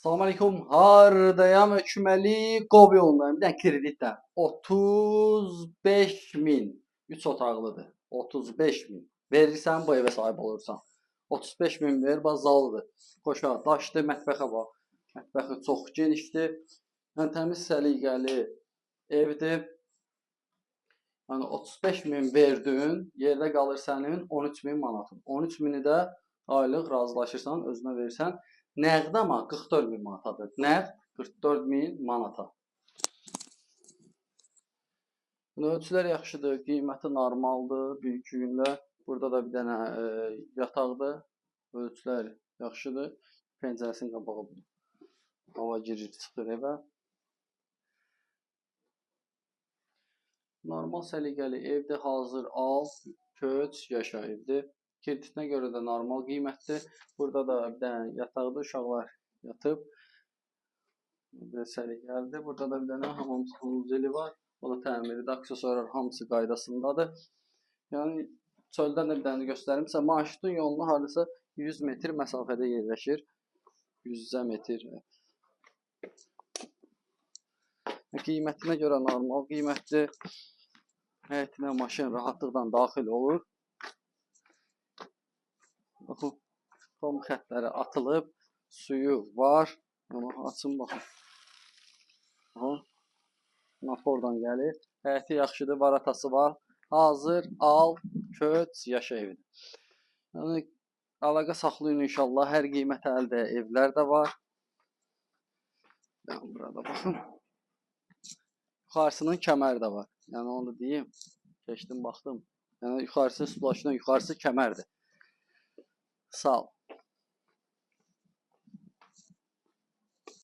Salam aleyküm. Hardayam hökməli qov yolundayım. Bir dənə kreditlə. 35.000. 3 otaqlıdır. 35.000. Verirsən bu evə sahib olursan. 35.000 ver, bazalıdır. Qoşa, daşdı, mətbəxə bax. Mətbəxi çox genişdir. Yəni təmiz səliqəli evdir. Yəni 35.000 verdin, yerdə qalır sənin 13.000 manatın. 13.000-i də aylıq razılaşırsan, özünə verirsən. Nəqd amma 44.000 manatadır. Nəqd 44.000 manata. Ölçülər yaxşıdır, qiyməti normaldır. Bir-iki gündə burada da bir dənə yataqdır. Ölçülər yaxşıdır. Pəncərəsinin qabağı bu. Hava girir, çıxır evə. Normal səliqəli evdir, hazır al, köç, yaşa evdir. Kreditinə görə də normal qiymətdir. Burada da bir dənə yataqda uşaqlar yatıb. Səliqəlidir. Burada da bir dənə hamam zili var. O da təmirlidir, aksesuarlar hamısı qaydasındadır. Yəni çöldən də bir dənə göstərim. Marşrutun yoluna hardasa 100 metr məsafədə yerləşir. 100 metr. Qiymətinə görə normal qiymətdir. Həyətinə maşın rahatlıqla daxil olur. Baxın, tom xətləri atılıb, suyu var. Amma açın baxın. Nafordan gəlir. Həyəti yaxşıdır, varatası var. Hazır, al, köç, yaşa evidir. Yəni, əlaqə saxlayın inşallah. Hər qiymət əldə evlər də var. Yəni, burada baxın. Yuxarısının kəməri də var. Yəni, onu da deyim. Keçdim, baxdım. Yəni, yuxarısı splaşdan, yuxarısı kəmərdir. Sağ ol.